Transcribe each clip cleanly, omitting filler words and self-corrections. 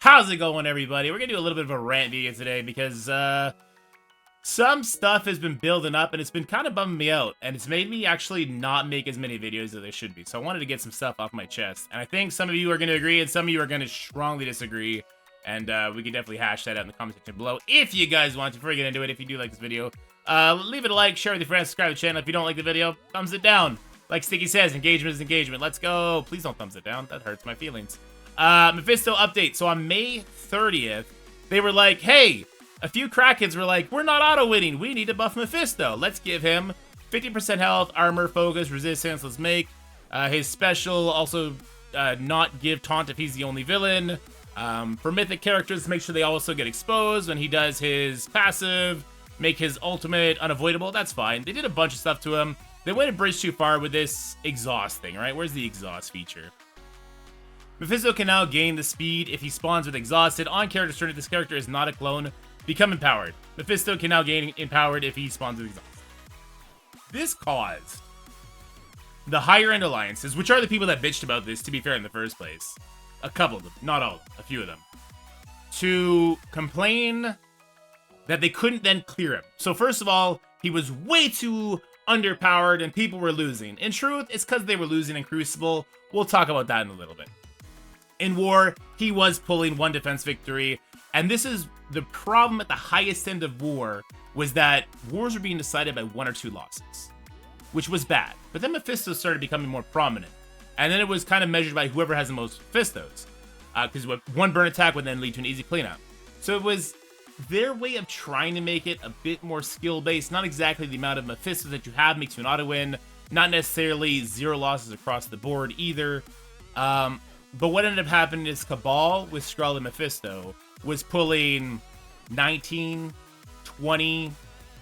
How's it going, everybody? We're gonna do a little bit of a rant video today because some stuff has been building up and it's been kind of bumming me out, and it's made me actually not make as many videos as I should be. So I wanted to get some stuff off my chest, and I think some of you are gonna agree and some of you are gonna strongly disagree, and we can definitely hash that out in the comment section below if you guys want to. Before we get into it, if you do like this video, leave it a like, share with your friends, subscribe to the channel. If you don't like the video, thumbs it down. Like Sticky says, engagement is engagement. Let's go. Please don't thumbs it down. That hurts my feelings. Mephisto update. So on May 30th, they were like, hey, a few crackheads were like, we're not auto-winning. We need to buff Mephisto. Let's give him 50% health, armor, focus, resistance. Let's make his special also not give taunt if he's the only villain. For mythic characters, make sure they also get exposed when he does his passive. Make his ultimate unavoidable. That's fine. They did a bunch of stuff to him. They went a bridge too far with this exhaust thing, right? Where's the exhaust feature? Mephisto can now gain the speed if he spawns with exhausted. On character turn, if this character is not a clone, become empowered. Mephisto can now gain empowered if he spawns with exhausted. This caused the higher end alliances, which are the people that bitched about this, to be fair, in the first place. A couple of them, not all of them, a few of them, to complain that they couldn't then clear him. So first of all, he was way too underpowered and people were losing. In truth, it's because they were losing in Crucible. We'll talk about that in a little bit. In War, he was pulling one defense victory, and this is the problem at the highest end of War, was that wars were being decided by 1 or 2 losses, which was bad. But then Mephisto started becoming more prominent, and then it was kind of measured by whoever has the most Mephistos, because one burn attack would then lead to an easy cleanup. So it was their way of trying to make it a bit more skill-based. Not exactly the amount of Mephistos that you have makes you an auto-win, not necessarily 0 losses across the board either. But what ended up happening is Cabal with Skrull and Mephisto was pulling 19, 20,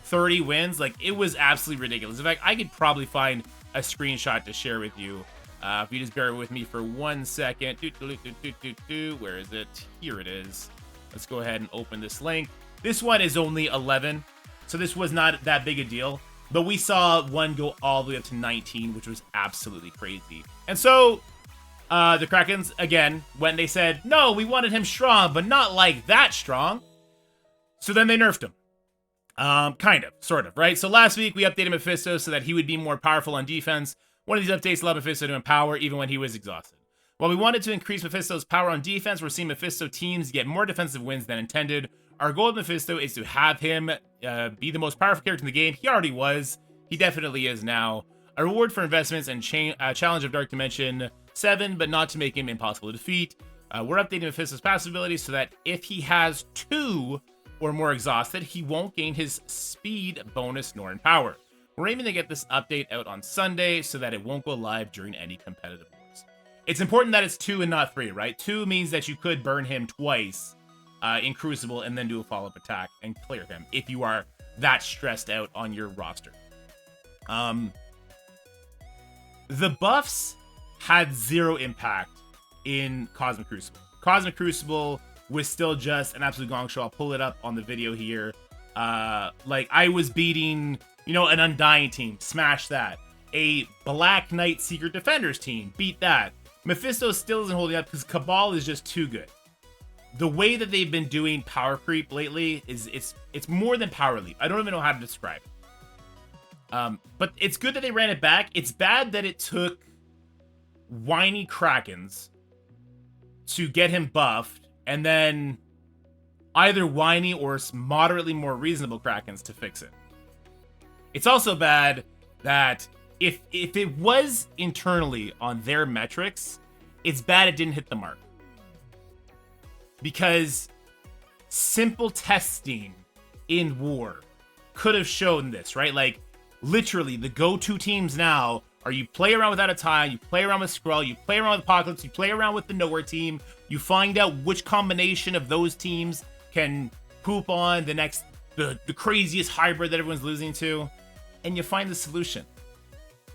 30 wins. Like, it was absolutely ridiculous. In fact, I could probably find a screenshot to share with you. If you just bear with me for 1 second. Where is it? Here it is. Let's go ahead and open this link. This one is only 11, so this was not that big a deal. But we saw one go all the way up to 19, which was absolutely crazy. And so the Krakens, again, when they said, no, we wanted him strong, but not like that strong. So then they nerfed him. Kind of, sort of, right? So last week, we updated Mephisto so that he would be more powerful on defense. One of these updates allowed Mephisto to empower even when he was exhausted. While we wanted to increase Mephisto's power on defense, we're seeing Mephisto teams get more defensive wins than intended. Our goal with Mephisto is to have him be the most powerful character in the game. He already was. He definitely is now. A reward for investments and challenge of Dark Dimension 7, but not to make him impossible to defeat. We're updating Mephisto's passive abilities so that if he has 2 or more exhausted, he won't gain his speed bonus nor in power. We're aiming to get this update out on Sunday so that it won't go live during any competitive wars. It's important that it's 2 and not 3, right? 2 means that you could burn him twice in Crucible and then do a follow-up attack and clear him if you are that stressed out on your roster. The buffs had 0 impact in Cosmic Crucible. Cosmic Crucible was still just an absolute gong show. I'll pull it up on the video here. Like, I was beating, an Undying team. Smash that. A Black Knight Secret Defenders team. Beat that. Mephisto still isn't holding up because Cabal is just too good. The way that they've been doing power creep lately is it's more than power leap. I don't even know how to describe it. But it's good that they ran it back. It's bad that it took whiny Krakens to get him buffed, and then either whiny or moderately more reasonable Krakens to fix it. It's also bad that if it was internally on their metrics, it's bad it didn't hit the mark. Because simple testing in War could have shown this, right? Like, literally, the go-to teams now are you play around with Atatai, you play around with Skrull, you play around with Apocalypse, you play around with the Nowhere team, you find out which combination of those teams can poop on the craziest hybrid that everyone's losing to, and you find the solution.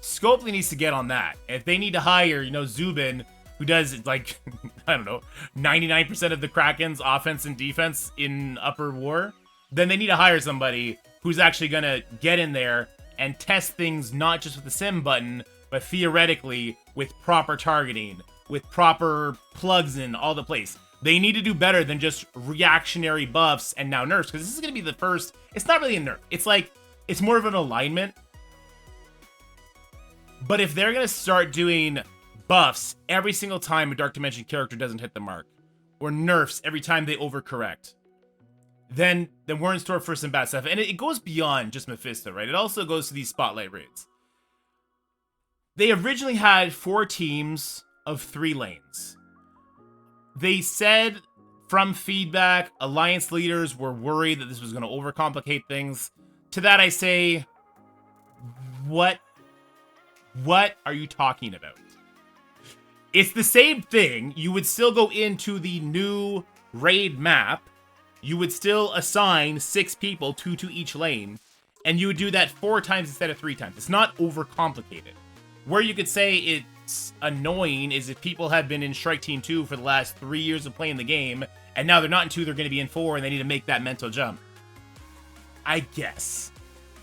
Scopely needs to get on that. If they need to hire, Zubin, who does, like, I don't know, 99% of the Kraken's offense and defense in Upper War, then they need to hire somebody who's actually going to get in there and test things not just with the sim button, but theoretically with proper targeting, with proper plugs in all the place. They need to do better than just reactionary buffs and now nerfs, because this is going to be the first. It's not really a nerf. It's like, it's more of an alignment. But if they're going to start doing buffs every single time a Dark Dimension character doesn't hit the mark, or nerfs every time they overcorrect, then we're in store for some bad stuff. And it goes beyond just Mephisto, right? It also goes to these spotlight raids. They originally had 4 teams of 3 lanes. They said from feedback, alliance leaders were worried that this was going to overcomplicate things. To that I say, what are you talking about? It's the same thing. You would still go into the new raid map. You would still assign 6 people, 2 to each lane, and you would do that 4 times instead of 3 times. It's not overcomplicated. Where you could say it's annoying is if people have been in Strike Team 2 for the last 3 years of playing the game, and now they're not in 2, they're going to be in 4, and they need to make that mental jump. I guess.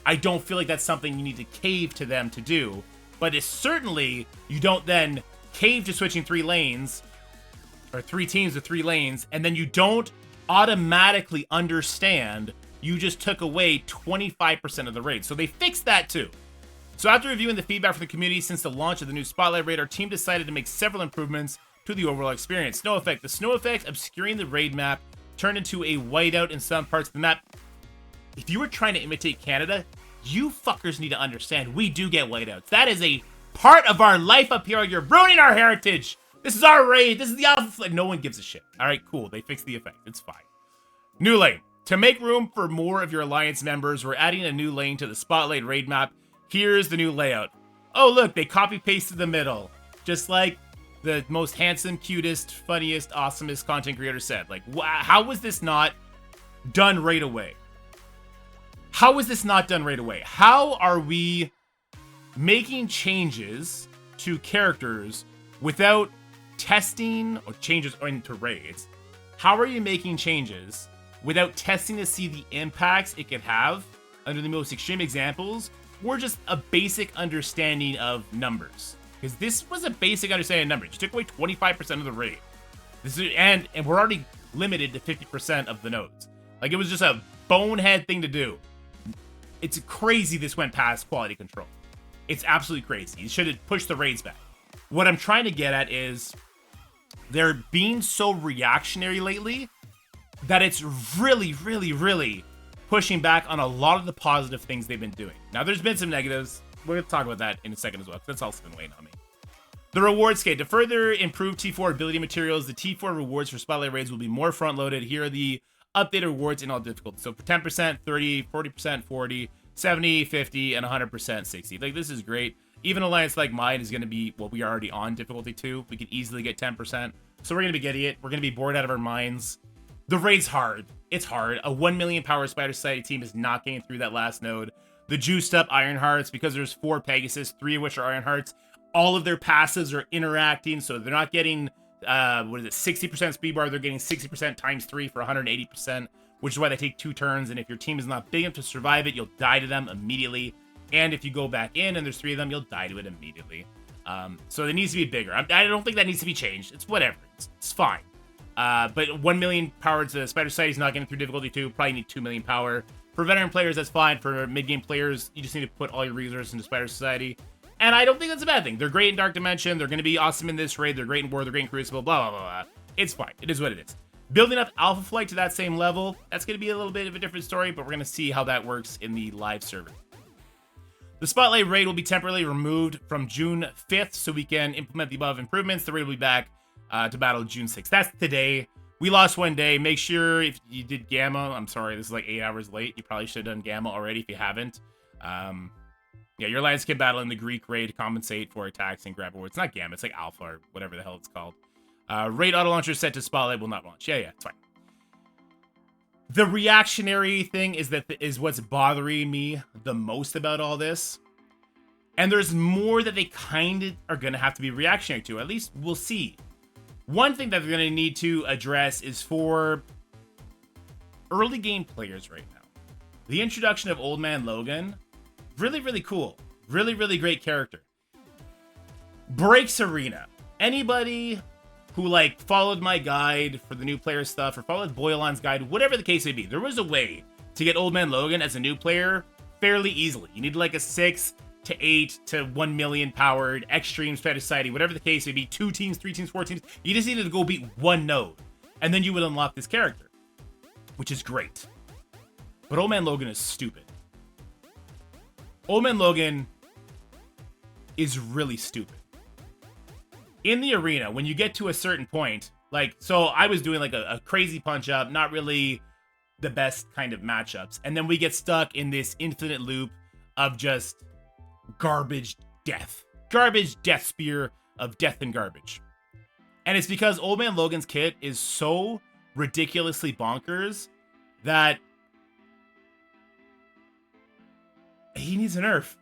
I don't feel like that's something you need to cave to them to do, but it's certainly, you don't then cave to switching 3 lanes, or 3 teams to 3 lanes, and then you don't automatically understand you just took away 25% of the raid. So they fixed that too. So after reviewing the feedback from the community since the launch of the new Spotlight raid, our team decided to make several improvements to the overall experience. Snow effect. The snow effect obscuring the raid map turned into a whiteout in some parts of the map. If you were trying to imitate Canada, you fuckers need to understand we do get whiteouts. That is a part of our life up here. You're ruining our heritage. This is our raid. This is the alpha. No one gives a shit. All right, cool. They fixed the effect. It's fine. New lane. To make room for more of your alliance members, we're adding a new lane to the Spotlight raid map. Here's the new layout. Oh, look, they copy-pasted the middle. Just like the most handsome, cutest, funniest, awesomest content creator said. Like, how was this not done right away? How was this not done right away? How are we making changes to characters without testing or changes into raids? How are you making changes without testing to see the impacts it could have under the most extreme examples, or just a basic understanding of numbers? Because this was a basic understanding of numbers. You took away 25% of the raid. This is, and we're already limited to 50% of the nodes. Like, it was just a bonehead thing to do. It's crazy this went past quality control. It's absolutely crazy. You should have pushed the raids back. What I'm trying to get at is they're being so reactionary lately that it's really, really, really pushing back on a lot of the positive things they've been doing. Now, there's been some negatives. We're going to talk about that in a second as well, because that's also been weighing on me. The reward scale. To further improve T4 ability materials, the T4 rewards for Spotlight raids will be more front-loaded. Here are the updated rewards in all difficulties. So for 10%, 30, 40%, 40, 70, 50, and 100%, 60. Like, this is great. Even Alliance like mine is going to be, well, we are already on difficulty 2. We can easily get 10%. So we're going to be getting it. We're going to be bored out of our minds. The raid's hard. It's hard. A 1 million power Spider Society team is not getting through that last node. The juiced up Iron Hearts, because there's 4 Pegasus, 3 of which are Iron Hearts. All of their passives are interacting, so they're not getting, 60% speed bar. They're getting 60% times 3 for 180%, which is why they take 2 turns. And if your team is not big enough to survive it, you'll die to them immediately. And if you go back in and there's 3 of them, you'll die to it immediately. So it needs to be bigger. I don't think that needs to be changed. It's whatever. It's fine. But 1 million power to Spider Society is not getting through difficulty 2. Probably need 2 million power. For veteran players, that's fine. For mid-game players, you just need to put all your resources into Spider Society. And I don't think that's a bad thing. They're great in Dark Dimension. They're going to be awesome in this raid. They're great in War. They're great in Crucible. Blah, blah, blah, blah. It's fine. It is what it is. Building up Alpha Flight to that same level, that's going to be a little bit of a different story, but we're going to see how that works in the live server. The Spotlight raid will be temporarily removed from June 5th, so we can implement the above improvements. The raid will be back to battle June 6th. That's today. We lost 1 day. Make sure if you did Gamma, I'm sorry, this is like 8 hours late. You probably should have done Gamma already if you haven't. Yeah, your alliance can battle in the Greek raid to compensate for attacks and grab awards. It's not Gamma, it's like Alpha or whatever the hell it's called. Raid auto launcher set to Spotlight will not launch. Yeah, it's fine. The reactionary thing is what's bothering me the most about all this. And there's more that they kind of are going to have to be reactionary to. At least we'll see. One thing that they're going to need to address is for early game players right now. The introduction of Old Man Logan, really, really cool. Really, really great character. Breaks Arena. Anybody who like followed my guide for the new player stuff or followed Boylan's guide, whatever the case may be, there was a way to get Old Man Logan as a new player fairly easily. You needed like a 6 to 8 to 1 million powered extreme society, whatever the case may be, 2 teams, 3 teams, 4 teams. You just needed to go beat one node, and then you would unlock this character, which is great. But Old Man Logan is stupid. Old Man Logan is really stupid. In the arena, when you get to a certain point, like, so I was doing like a crazy punch up, not really the best kind of matchups. And then we get stuck in this infinite loop of just garbage death. Garbage death spear of death and garbage. And it's because Old Man Logan's kit is so ridiculously bonkers that he needs a nerf.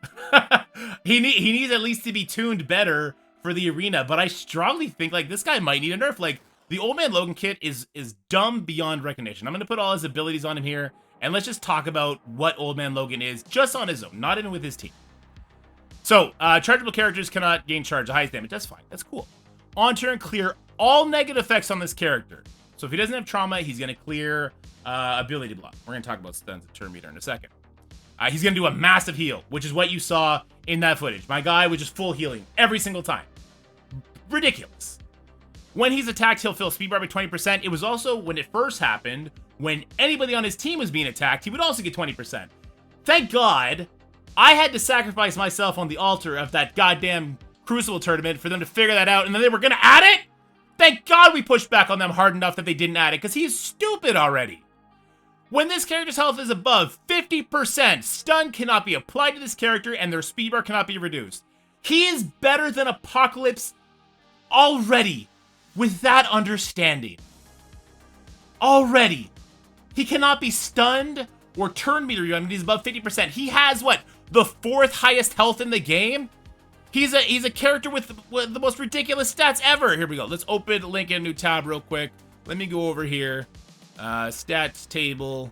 he needs at least to be tuned better for the arena, but I strongly think like this guy might need a nerf. Like the Old Man Logan kit is dumb beyond recognition. I'm gonna put all his abilities on him here, and let's just talk about what Old Man Logan is just on his own, not even with his team. So chargeable characters cannot gain charge, the highest damage. That's fine. That's cool. On turn, clear all negative effects on this character. So if he doesn't have trauma, he's gonna clear ability block. We're gonna talk about stuns and turn meter in a second. He's gonna do a massive heal, which is what you saw in that footage. My guy was just full healing every single time. Ridiculous. When he's attacked, he'll fill speed bar by 20%. It was also, when it first happened, when anybody on his team was being attacked, he would also get 20%. Thank God I had to sacrifice myself on the altar of that goddamn Crucible tournament for them to figure that out, and then they were gonna add it? Thank God we pushed back on them hard enough that they didn't add it, because he's stupid already. When this character's health is above 50%, stun cannot be applied to this character and their speed bar cannot be reduced. He is better than Apocalypse already with that understanding. Already. He cannot be stunned or turn meter when he's above 50%. He has, what, the 4th highest health in the game? He's a character with the most ridiculous stats ever. Here we go. Let's open link in a new tab real quick. Let me go over here. Stats table.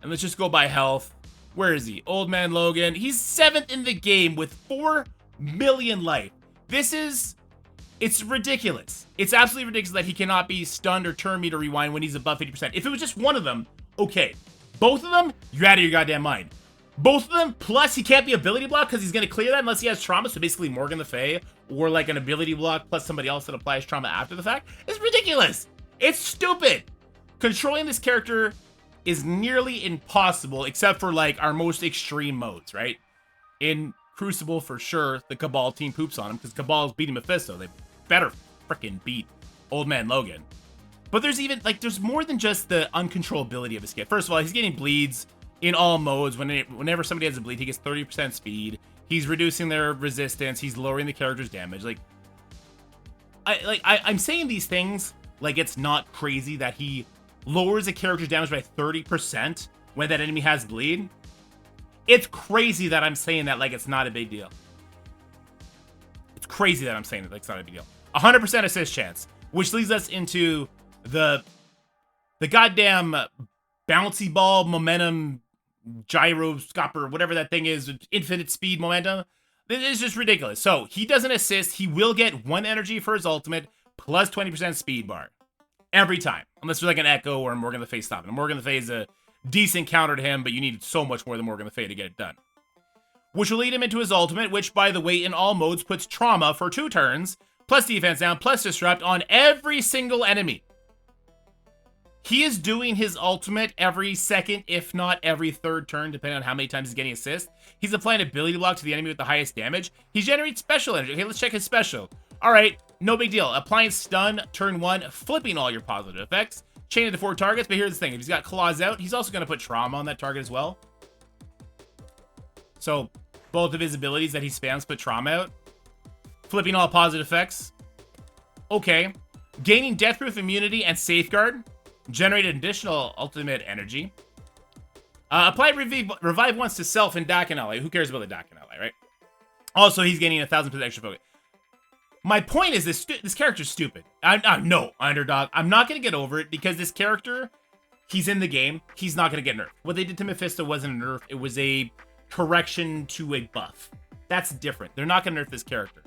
And let's just go by health. Where is he? Old Man Logan. He's 7th in the game with 4 million life. It's ridiculous. It's absolutely ridiculous that he cannot be stunned or turn meter rewind when he's above 50%. If it was just one of them, okay. Both of them, you're out of your goddamn mind. Both of them, plus he can't be ability block because he's going to clear that unless he has trauma. So basically Morgan the Fae or like an ability block plus somebody else that applies trauma after the fact. It's ridiculous. It's stupid. Controlling this character is nearly impossible except for like our most extreme modes, right? In Crucible, for sure, the Cabal team poops on him because Cabal's beating Mephisto. They better freaking beat Old Man Logan. But there's even, like, there's more than just the uncontrollability of his kit. First of all, he's getting bleeds in all modes. Whenever somebody has a bleed, he gets 30% speed. He's reducing their resistance. He's lowering the character's damage. I'm saying these things like it's not crazy that he lowers a character's damage by 30% when that enemy has bleed. It's crazy that I'm saying that like it's not a big deal. It's crazy that I'm saying that like it's not a big deal. 100% assist chance, which leads us into the goddamn bouncy ball momentum gyroscoper, whatever that thing is, infinite speed momentum. This is just ridiculous. So he doesn't assist. He will get 1 energy for his ultimate plus 20% speed bar every time, unless there's like an Echo or a Morgan the Fae stopping. Morgan the Fae is a decent counter to him, but you need so much more than Morgan the Fae to get it done. Which will lead him into his ultimate, which, by the way, in all modes puts trauma for 2 turns, plus defense down, plus disrupt on every single enemy. He is doing his ultimate every second, if not every 3rd turn, depending on how many times he's getting assist. He's applying ability block to the enemy with the highest damage. He generates special energy. Okay, let's check his special. All right, no big deal. Applying stun, turn 1, flipping all your positive effects. Chain it to 4 targets, but here's the thing. If he's got claws out, he's also going to put trauma on that target as well. So both of his abilities that he spams put trauma out. Flipping all positive effects. Okay. Gaining deathproof immunity and safeguard. Generate additional ultimate energy. Apply revive once to self and Dak and ally. Who cares about the Dak and ally, right? Also, he's gaining 1,000% extra focus. My point is this character's stupid. No, underdog. I'm not going to get over it because this character, he's in the game. He's not going to get nerfed. What they did to Mephisto wasn't a nerf. It was a correction to a buff. That's different. They're not going to nerf this character.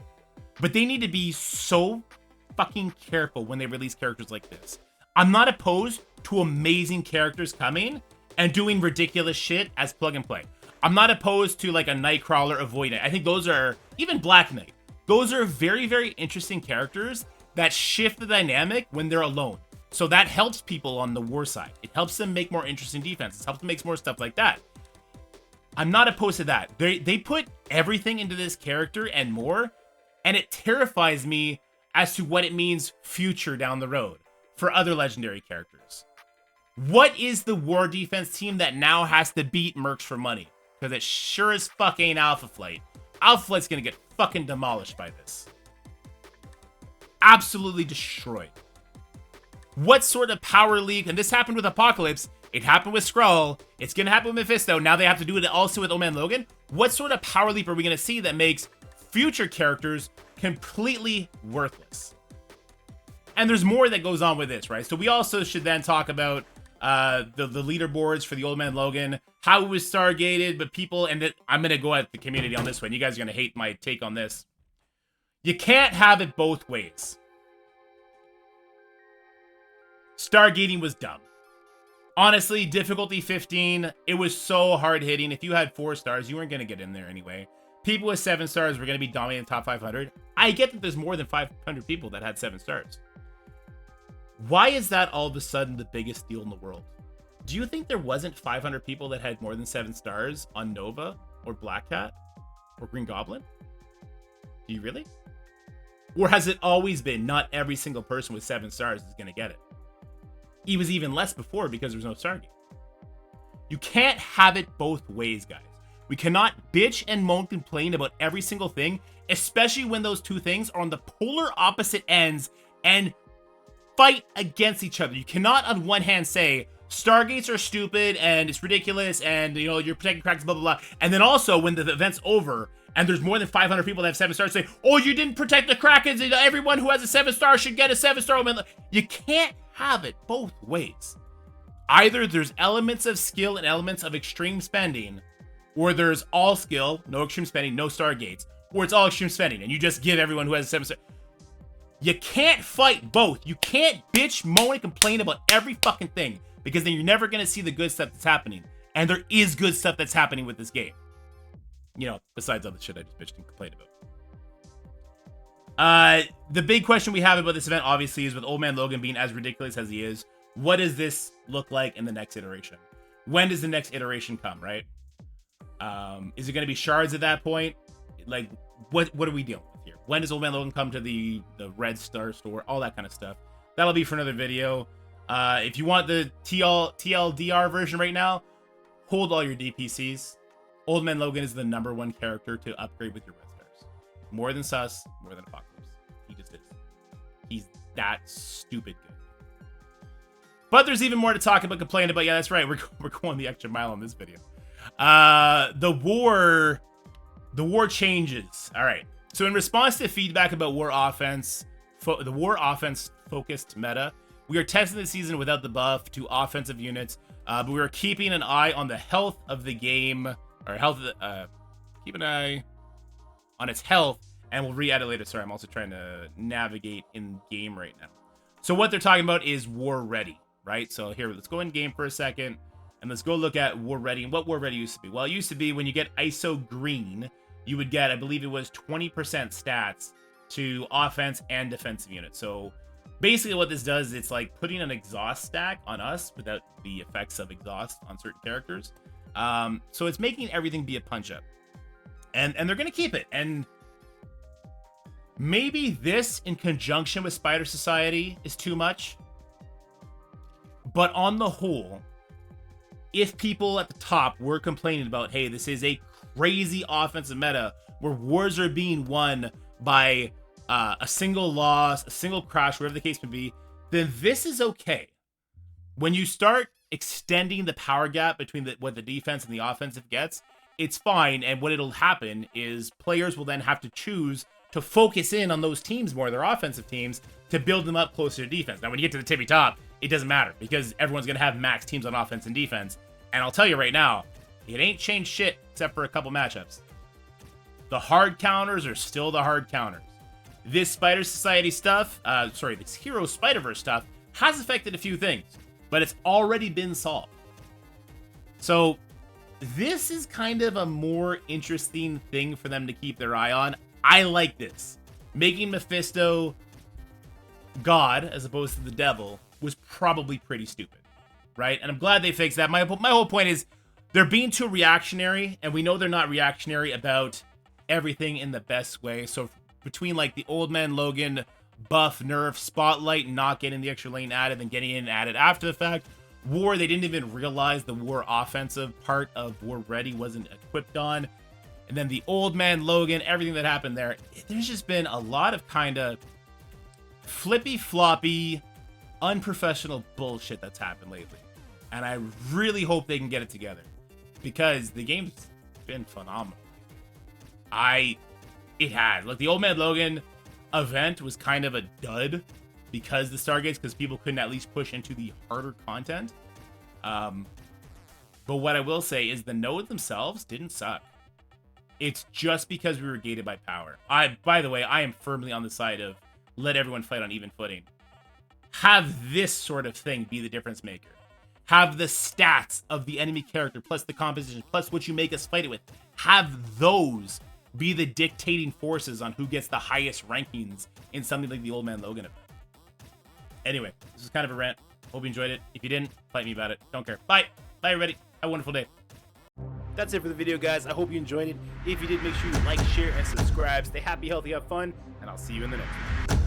But they need to be so fucking careful when they release characters like this. I'm not opposed to amazing characters coming and doing ridiculous shit as plug and play. I'm not opposed to like a Nightcrawler avoidant. I think those are, even Black Knight, those are very, very interesting characters that shift the dynamic when they're alone. So that helps people on the war side. It helps them make more interesting defenses. It helps them make more stuff like that. I'm not opposed to that. They put everything into this character and more, and it terrifies me as to what it means future down the road for other legendary characters. What is the war defense team that now has to beat Mercs for money? Because it sure as fuck ain't Alpha Flight. Alpha Flight's gonna get fucking demolished by this. Absolutely destroyed. What sort of power league, and this happened with Apocalypse, it happened with Skrull, it's gonna happen with Mephisto, now they have to do it also with Man Logan. What sort of power leap are we gonna see that makes future characters completely worthless? And there's more that goes on with this, right? So we also should then talk about the leaderboards for the Old Man Logan, how it was stargated, but people, and I'm gonna go at the community on this one. You guys are gonna hate my take on this. You can't have it both ways. Stargating was dumb. Honestly, difficulty 15, it was so hard hitting. If you had 4 stars, you weren't gonna get in there anyway. People with 7 stars were gonna be dominating top 500. I get that there's more than 500 people that had 7 stars. Why is that all of a sudden the biggest deal in the world? Do you think there wasn't 500 people that had more than 7 stars on Nova or Black Cat or Green Goblin? Do you really? Or has it always been not every single person with 7 stars is going to get it? It was even less before because there was no Stargate. You can't have it both ways, guys. We cannot bitch and moan, complain about every single thing, especially when those two things are on the polar opposite ends and fight against each other. You cannot on one hand say Stargates are stupid and it's ridiculous and, you know, you're protecting cracks, blah, blah, blah. And then also when the event's over and there's more than 500 people that have 7 stars say, oh, you didn't protect the Krakens, and everyone who has a 7 star should get a 7 star. You can't have it both ways. Either there's elements of skill and elements of extreme spending, or there's all skill, no extreme spending, no Stargates, or it's all extreme spending and you just give everyone who has a 7 star. You can't fight both. You can't bitch, moan, and complain about every fucking thing, because then you're never going to see the good stuff that's happening. And there is good stuff that's happening with this game. You know, besides all the shit I just bitched and complained about. The big question we have about this event, obviously, is with Old Man Logan being as ridiculous as he is, what does this look like in the next iteration? When does the next iteration come, right? Is it going to be shards at that point? Like, what are we dealing with here? When does Old Man Logan come to the Red Star store? All that kind of stuff. That'll be for another video. If you want the TLDR version right now, hold all your DPCs. Old Man Logan is the #1 character to upgrade with your Red Stars. More than Sus, more than Apocalypse. He just is. He's that stupid good. But there's even more to talk about, complain about. Yeah, that's right. We're going the extra mile on this video. The war changes. All right. So in response to feedback about war offense, the war offense focused meta, we are testing the season without the buff to offensive units, but we are keeping an eye on the health of the game, or health of the, keep an eye on its health, and we'll re-add it later. Sorry, I'm also trying to navigate in game right now. So what they're talking about is war ready, right? So here, let's go in game for a second, and let's go look at war ready and what war ready used to be. Well, it used to be when you get ISO green, you would get, I believe it was 20% stats to offense and defensive units. So basically what this does, it's like putting an exhaust stack on us without the effects of exhaust on certain characters. So it's making everything be a punch up, and they're going to keep it. And maybe this in conjunction with Spider Society is too much, but on the whole, if people at the top were complaining about, hey, this is a crazy offensive meta where wars are being won by a single loss, a single crash, whatever the case may be, then this is okay. When you start extending the power gap between what the defense and the offensive gets, it's fine. And what it'll happen is players will then have to choose to focus in on those teams more, their offensive teams, to build them up closer to defense. Now, when you get to the tippy top, it doesn't matter because everyone's going to have max teams on offense and defense. And I'll tell you right now, it ain't changed shit except for a couple matchups. The hard counters are still the hard counters. this Spider Society stuff, this Hero Spider-Verse stuff, has affected a few things, but it's already been solved. So this is kind of a more interesting thing for them to keep their eye on. I like this. Making Mephisto God as opposed to the devil was probably pretty stupid, right? And I'm glad they fixed that. My whole point is they're being too reactionary, and we know they're not reactionary about everything in the best way. So between like the Old Man Logan buff, nerf, spotlight, not getting the extra lane added, and getting in added after the fact, War, they didn't even realize the War offensive part of War Ready wasn't equipped on. And then the Old Man Logan, everything that happened there, there's just been a lot of kind of flippy floppy, unprofessional bullshit that's happened lately. And I really hope they can get it together, because the game's been phenomenal. It has. Like, the Old Man Logan event was kind of a dud because the Stargates, because people couldn't at least push into the harder content. But what I will say is the nodes themselves didn't suck. It's just because we were gated by power. By the way, I am firmly on the side of let everyone fight on even footing. Have this sort of thing be the difference maker. Have the stats of the enemy character, plus the composition, plus what you make us fight it with. Have those be the dictating forces on who gets the highest rankings in something like the Old Man Logan event. Anyway, this is kind of a rant. Hope you enjoyed it. If you didn't, fight me about it. Don't care. Bye. Bye, everybody. Have a wonderful day. That's it for the video, guys. I hope you enjoyed it. If you did, make sure you like, share, and subscribe. Stay happy, healthy, have fun, and I'll see you in the next one.